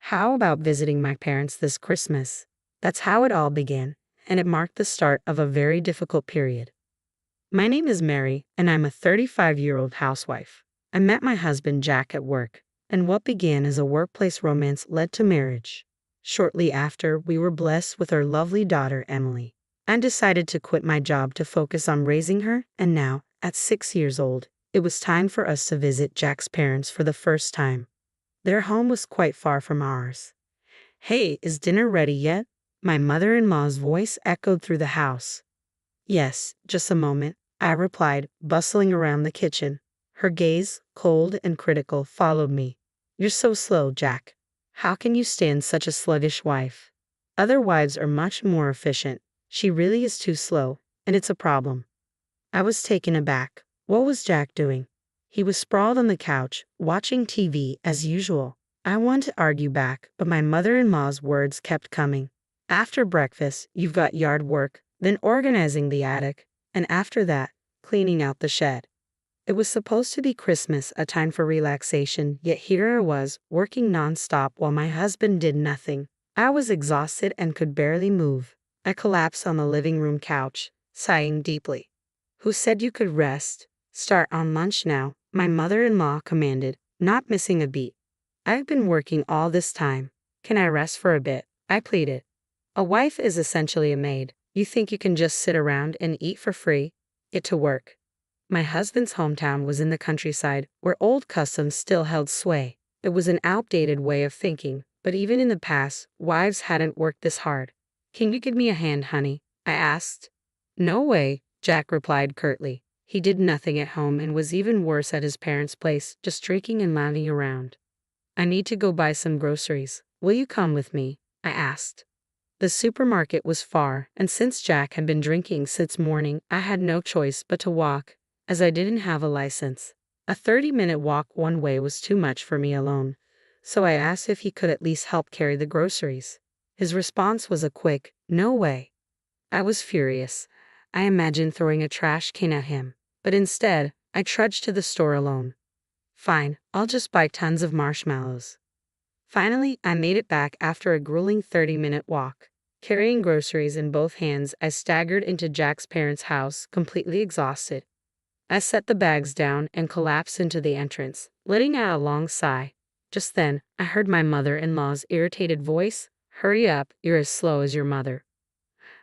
How about visiting my parents this Christmas? That's how it all began, and it marked the start of a very difficult period. My name is Mary, and I'm a 35-year-old housewife. I met my husband Jack at work, and what began as a workplace romance led to marriage. Shortly after, we were blessed with our lovely daughter Emily. I decided to quit my job to focus on raising her, and now, at 6 years old, it was time for us to visit Jack's parents for the first time. Their home was quite far from ours. "Hey, is dinner ready yet?" My mother-in-law's voice echoed through the house. "Yes, just a moment," I replied, bustling around the kitchen. Her gaze, cold and critical, followed me. "You're so slow, Jack. How can you stand such a sluggish wife? Other wives are much more efficient. She really is too slow, and it's a problem." I was taken aback. What was Jack doing? He was sprawled on the couch, watching TV as usual. I wanted to argue back, but my mother-in-law's words kept coming. "After breakfast, you've got yard work, then organizing the attic, and after that, cleaning out the shed." It was supposed to be Christmas, a time for relaxation, yet here I was, working nonstop while my husband did nothing. I was exhausted and could barely move. I collapsed on the living room couch, sighing deeply. "Who said you could rest? Start on lunch now," my mother-in-law commanded, not missing a beat. "I've been working all this time. Can I rest for a bit?" I pleaded. "A wife is essentially a maid. You think you can just sit around and eat for free? Get to work." My husband's hometown was in the countryside, where old customs still held sway. It was an outdated way of thinking, but even in the past, wives hadn't worked this hard. "Can you give me a hand, honey?" I asked. "No way," Jack replied curtly. He did nothing at home and was even worse at his parents' place, just drinking and lounging around. "I need to go buy some groceries. Will you come with me?" I asked. The supermarket was far, and since Jack had been drinking since morning, I had no choice but to walk, as I didn't have a license. A 30-minute walk one way was too much for me alone, so I asked if he could at least help carry the groceries. His response was a quick, "No way." I was furious. I imagined throwing a trash can at him, but instead, I trudged to the store alone. "Fine, I'll just buy tons of marshmallows." Finally, I made it back after a grueling 30-minute walk. Carrying groceries in both hands, I staggered into Jack's parents' house, completely exhausted. I set the bags down and collapsed into the entrance, letting out a long sigh. Just then, I heard my mother-in-law's irritated voice. "Hurry up, you're as slow as your mother."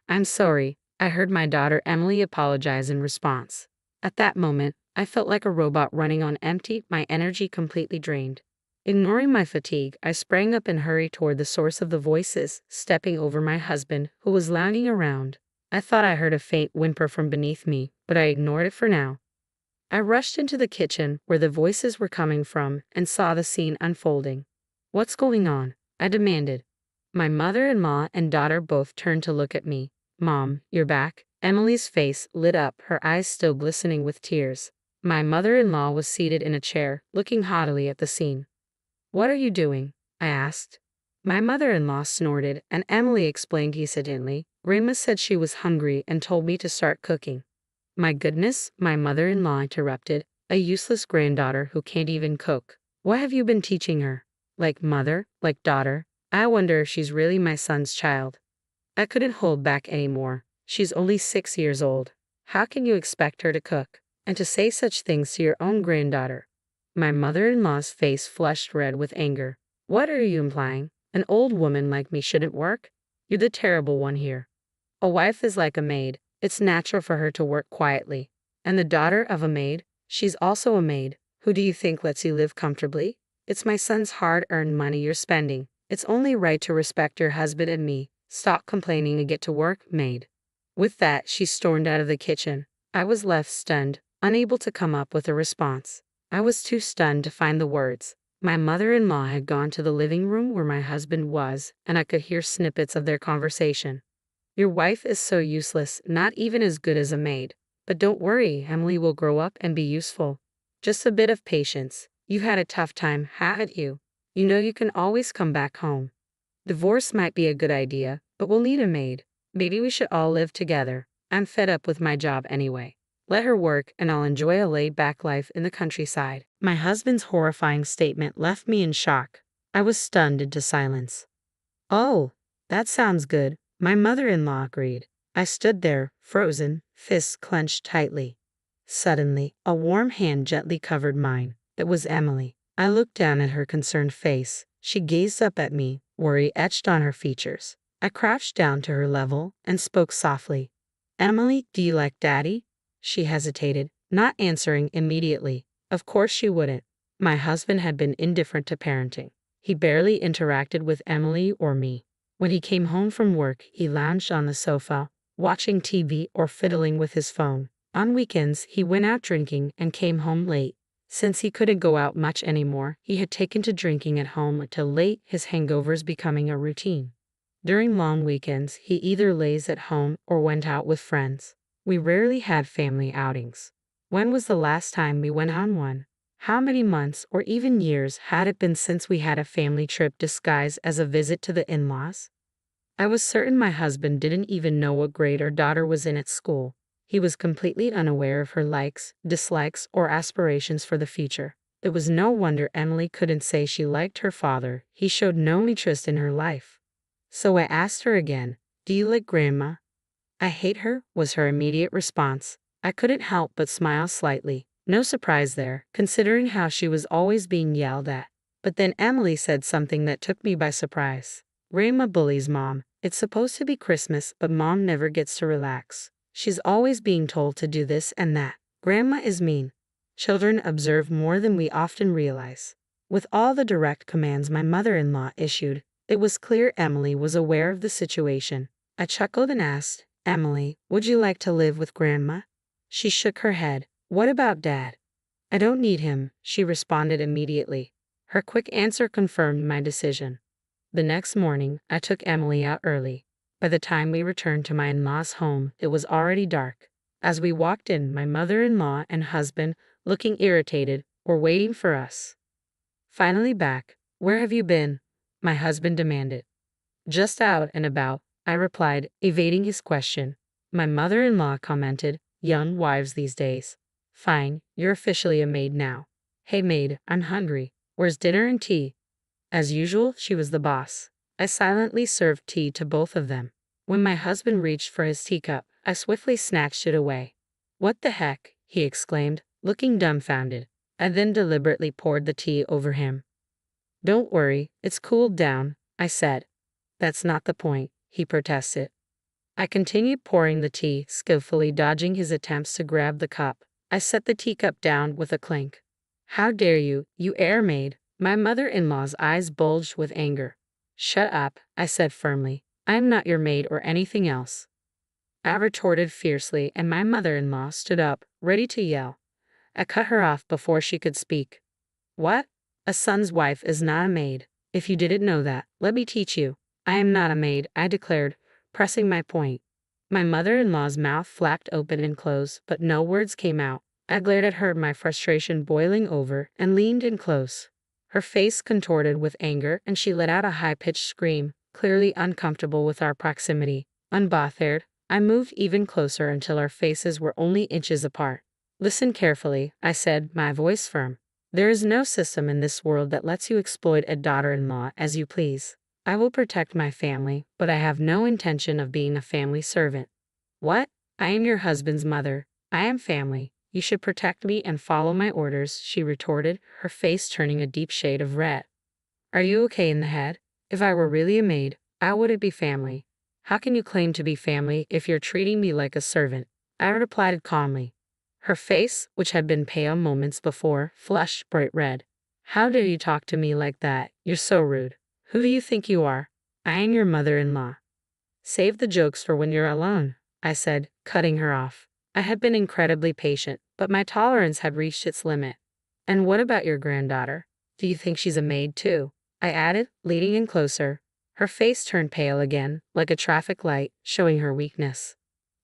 "I'm sorry," I heard my daughter Emily apologize in response. At that moment, I felt like a robot running on empty, my energy completely drained. Ignoring my fatigue, I sprang up and hurried toward the source of the voices, stepping over my husband, who was lounging around. I thought I heard a faint whimper from beneath me, but I ignored it for now. I rushed into the kitchen, where the voices were coming from, and saw the scene unfolding. "What's going on?" I demanded. My mother-in-law and daughter both turned to look at me. "Mom, you're back?" Emily's face lit up, her eyes still glistening with tears. My mother-in-law was seated in a chair, looking haughtily at the scene. "What are you doing?" I asked. My mother-in-law snorted, and Emily explained hesitantly. "Rima said she was hungry and told me to start cooking." "My goodness," my mother-in-law interrupted. "A useless granddaughter who can't even cook. What have you been teaching her? Like mother, like daughter? I wonder if she's really my son's child." I couldn't hold back anymore. "She's only 6 years old. How can you expect her to cook? And to say such things to your own granddaughter?" My mother-in-law's face flushed red with anger. "What are you implying? An old woman like me shouldn't work? You're the terrible one here. A wife is like a maid. It's natural for her to work quietly. And the daughter of a maid, she's also a maid. Who do you think lets you live comfortably? It's my son's hard-earned money you're spending. It's only right to respect your husband and me. Stop complaining and get to work, maid." With that, she stormed out of the kitchen. I was left stunned, unable to come up with a response. I was too stunned to find the words. My mother-in-law had gone to the living room where my husband was, and I could hear snippets of their conversation. "Your wife is so useless, not even as good as a maid. But don't worry, Emily will grow up and be useful. Just a bit of patience. You've had a tough time, haven't you? You know you can always come back home. Divorce might be a good idea, but we'll need a maid. Maybe we should all live together. I'm fed up with my job anyway. Let her work and I'll enjoy a laid-back life in the countryside." My husband's horrifying statement left me in shock. I was stunned into silence. Oh, that sounds good, my mother-in-law agreed. I stood there, frozen, fists clenched tightly. Suddenly, a warm hand gently covered mine. It was Emily. I looked down at her concerned face. She gazed up at me, worry etched on her features. I crouched down to her level and spoke softly. Emily, do you like Daddy? She hesitated, not answering immediately. Of course she wouldn't. My husband had been indifferent to parenting. He barely interacted with Emily or me. When he came home from work, he lounged on the sofa, watching TV or fiddling with his phone. On weekends, he went out drinking and came home late. Since he couldn't go out much anymore, he had taken to drinking at home until late, his hangovers becoming a routine. During long weekends, he either lays at home or went out with friends. We rarely had family outings. When was the last time we went on one? How many months or even years had it been since we had a family trip disguised as a visit to the in-laws? I was certain my husband didn't even know what grade our daughter was in at school. He was completely unaware of her likes, dislikes, or aspirations for the future. It was no wonder Emily couldn't say she liked her father. He showed no interest in her life. So I asked her again, "Do you like Grandma?" "I hate her," was her immediate response. I couldn't help but smile slightly. No surprise there, considering how she was always being yelled at. But then Emily said something that took me by surprise. "Grandma bullies Mom. It's supposed to be Christmas, but Mom never gets to relax. She's always being told to do this and that. Grandma is mean." Children observe more than we often realize. With all the direct commands my mother-in-law issued, it was clear Emily was aware of the situation. I chuckled and asked, "Emily, would you like to live with Grandma?" She shook her head. "What about Dad?" "I don't need him," she responded immediately. Her quick answer confirmed my decision. The next morning, I took Emily out early. By the time we returned to my in-laws' home, it was already dark. As we walked in, my mother-in-law and husband, looking irritated, were waiting for us. Finally back. "Where have you been?" my husband demanded. "Just out and about," I replied, evading his question. My mother-in-law commented, "Young wives these days." "Fine, you're officially a maid now." "Hey maid, I'm hungry. Where's dinner and tea?" As usual, she was the boss. I silently served tea to both of them. When my husband reached for his teacup, I swiftly snatched it away. "What the heck?" he exclaimed, looking dumbfounded. I then deliberately poured the tea over him. "Don't worry, it's cooled down," I said. "That's not the point," he protested. I continued pouring the tea, skillfully dodging his attempts to grab the cup. I set the teacup down with a clink. "How dare you, you air maid!" My mother-in-law's eyes bulged with anger. "Shut up," I said firmly. "I am not your maid or anything else." I retorted fiercely, and my mother-in-law stood up, ready to yell. I cut her off before she could speak. "What? A son's wife is not a maid. If you didn't know that, let me teach you." "I am not a maid," I declared, pressing my point. My mother-in-law's mouth flapped open and closed, but no words came out. I glared at her, my frustration boiling over, and leaned in close. Her face contorted with anger, and she let out a high-pitched scream, clearly uncomfortable with our proximity. Unbothered, I moved even closer until our faces were only inches apart. "Listen carefully," I said, my voice firm. "There is no system in this world that lets you exploit a daughter-in-law as you please. I will protect my family, but I have no intention of being a family servant." "What? I am your husband's mother. I am family. You should protect me and follow my orders," she retorted, her face turning a deep shade of red. "Are you okay in the head? If I were really a maid, I wouldn't be family. How can you claim to be family if you're treating me like a servant?" I replied calmly. Her face, which had been pale moments before, flushed bright red. "How dare you talk to me like that? You're so rude. Who do you think you are? I am your mother-in-law." "Save the jokes for when you're alone," I said, cutting her off. I had been incredibly patient, but my tolerance had reached its limit. "And what about your granddaughter? Do you think she's a maid too?" I added, leaning in closer. Her face turned pale again, like a traffic light, showing her weakness.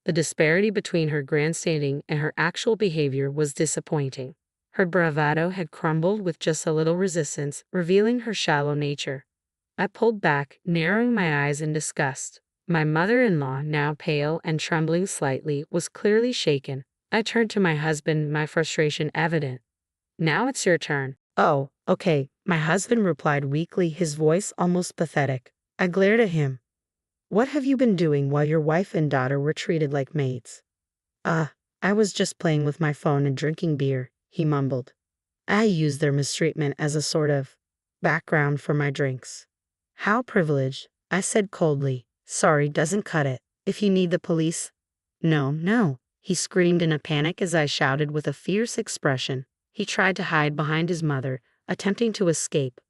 The disparity between her grandstanding and her actual behavior was disappointing. Her bravado had crumbled with just a little resistance, revealing her shallow nature. I pulled back, narrowing my eyes in disgust. My mother-in-law, now pale and trembling slightly, was clearly shaken. I turned to my husband, my frustration evident. "Now it's your turn." "Oh, Okay, my husband replied weakly, his voice almost pathetic. I glared at him. What have you been doing while your wife and daughter were treated like maids? I was just playing with my phone and drinking beer, he mumbled. I used their mistreatment as a sort of background for my drinks. How privileged, I said coldly. Sorry doesn't cut it. If you need the police. No, no, he screamed in a panic as I shouted with a fierce expression. He tried to hide behind his mother, attempting to escape.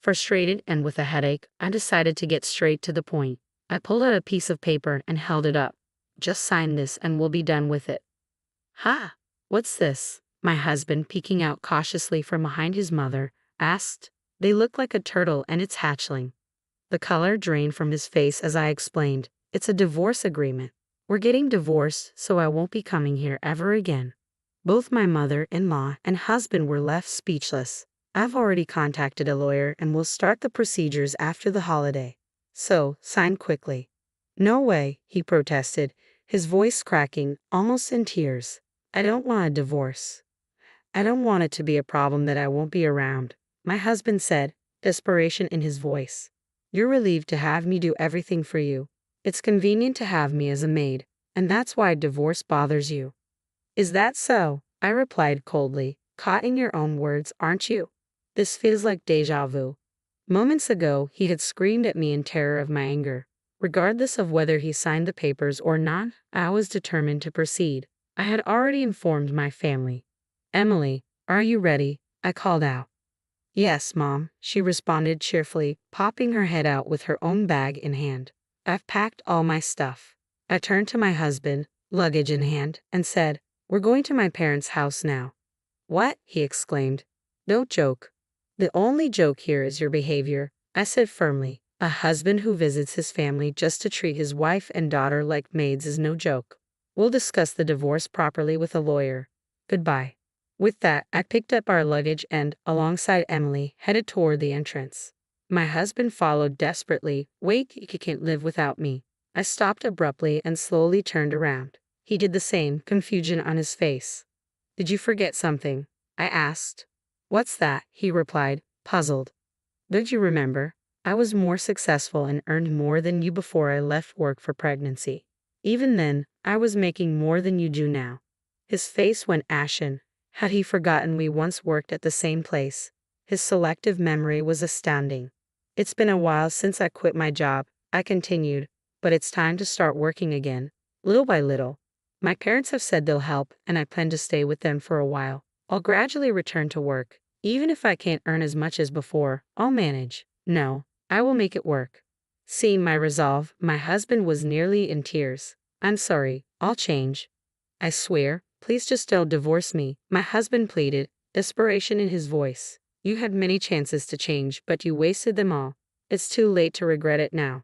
Frustrated and with a headache, I decided to get straight to the point. I pulled out a piece of paper and held it up. Just sign this and we'll be done with it. Ha! What's this? My husband, peeking out cautiously from behind his mother, asked. They look like a turtle and its hatchling. The color drained from his face as I explained. It's a divorce agreement. We're getting divorced, so I won't be coming here ever again. Both my mother-in-law and husband were left speechless. I've already contacted a lawyer and will start the procedures after the holiday. So, sign quickly. No way, he protested, his voice cracking, almost in tears. I don't want a divorce. I don't want it to be a problem that I won't be around, my husband said, desperation in his voice. You're relieved to have me do everything for you. It's convenient to have me as a maid, and that's why divorce bothers you. Is that so? I replied coldly, caught in your own words, aren't you? This feels like déjà vu. Moments ago, he had screamed at me in terror of my anger. Regardless of whether he signed the papers or not, I was determined to proceed. I had already informed my family. Emily, are you ready? I called out. Yes, Mom, she responded cheerfully, popping her head out with her own bag in hand. I've packed all my stuff. I turned to my husband, luggage in hand, and said, We're going to my parents' house now. What? He exclaimed. Don't joke. The only joke here is your behavior, I said firmly. A husband who visits his family just to treat his wife and daughter like maids is no joke. We'll discuss the divorce properly with a lawyer. Goodbye. With that, I picked up our luggage and, alongside Emily, headed toward the entrance. My husband followed desperately. Wait, you can't live without me. I stopped abruptly and slowly turned around. He did the same, confusion on his face. Did you forget something? I asked. What's that? He replied, puzzled. Don't you remember? I was more successful and earned more than you before I left work for pregnancy. Even then, I was making more than you do now. His face went ashen. Had he forgotten we once worked at the same place? His selective memory was astounding. It's been a while since I quit my job, I continued, but it's time to start working again, little by little. My parents have said they'll help, and I plan to stay with them for a while. I'll gradually return to work. Even if I can't earn as much as before, I'll manage. No, I will make it work. Seeing my resolve, my husband was nearly in tears. I'm sorry, I'll change. I swear, please just don't divorce me, my husband pleaded, desperation in his voice. You had many chances to change, but you wasted them all. It's too late to regret it now.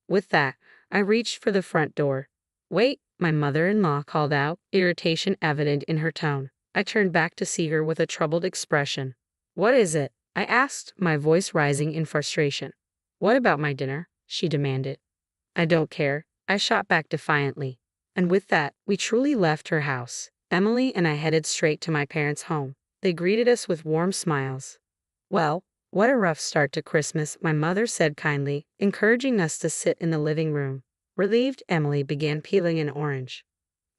With that, I reached for the front door. Wait, my mother-in-law called out, irritation evident in her tone. I turned back to see her with a troubled expression. What is it? I asked, my voice rising in frustration. What about my dinner? She demanded. I don't care, I shot back defiantly. And with that, we truly left her house. Emily and I headed straight to my parents' home. They greeted us with warm smiles. Well, what a rough start to Christmas, my mother said kindly, encouraging us to sit in the living room. Relieved, Emily began peeling an orange.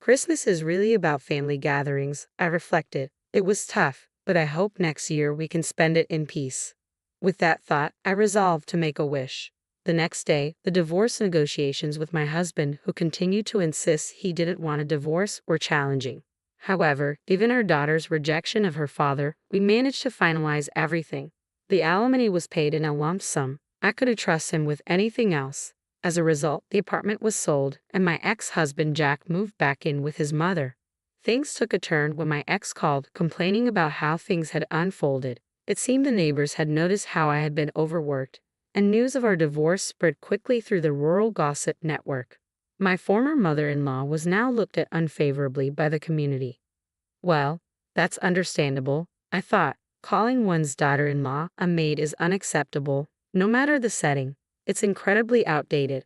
Christmas is really about family gatherings, I reflected. It was tough, but I hope next year we can spend it in peace. With that thought, I resolved to make a wish. The next day, the divorce negotiations with my husband, who continued to insist he didn't want a divorce, were challenging. However, given our daughter's rejection of her father, we managed to finalize everything. The alimony was paid in a lump sum. I couldn't trust him with anything else. As a result, the apartment was sold, and my ex-husband Jack moved back in with his mother. Things took a turn when my ex called, complaining about how things had unfolded. It seemed the neighbors had noticed how I had been overworked, and news of our divorce spread quickly through the rural gossip network. My former mother-in-law was now looked at unfavorably by the community. Well, that's understandable, I thought. Calling one's daughter-in-law a maid is unacceptable, no matter the setting. It's incredibly outdated.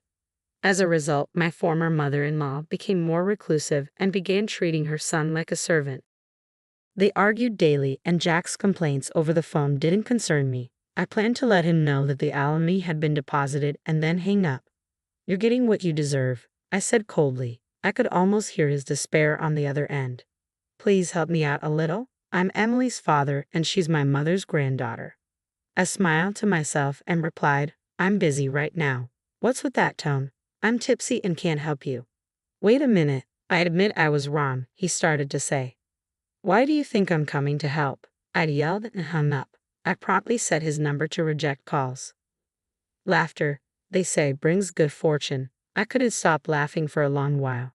As a result, my former mother-in-law became more reclusive and began treating her son like a servant. They argued daily, and Jack's complaints over the phone didn't concern me. I planned to let him know that the alimony had been deposited and then hang up. "You're getting what you deserve," I said coldly. I could almost hear his despair on the other end. "Please help me out a little. I'm Emily's father and she's my mother's granddaughter." I smiled to myself and replied, "I'm busy right now." "What's with that tone? I'm tipsy and can't help you." "Wait a minute. I admit I was wrong," he started to say. "Why do you think I'm coming to help?" I yelled and hung up. I promptly set his number to reject calls. Laughter, they say, brings good fortune. I couldn't stop laughing for a long while.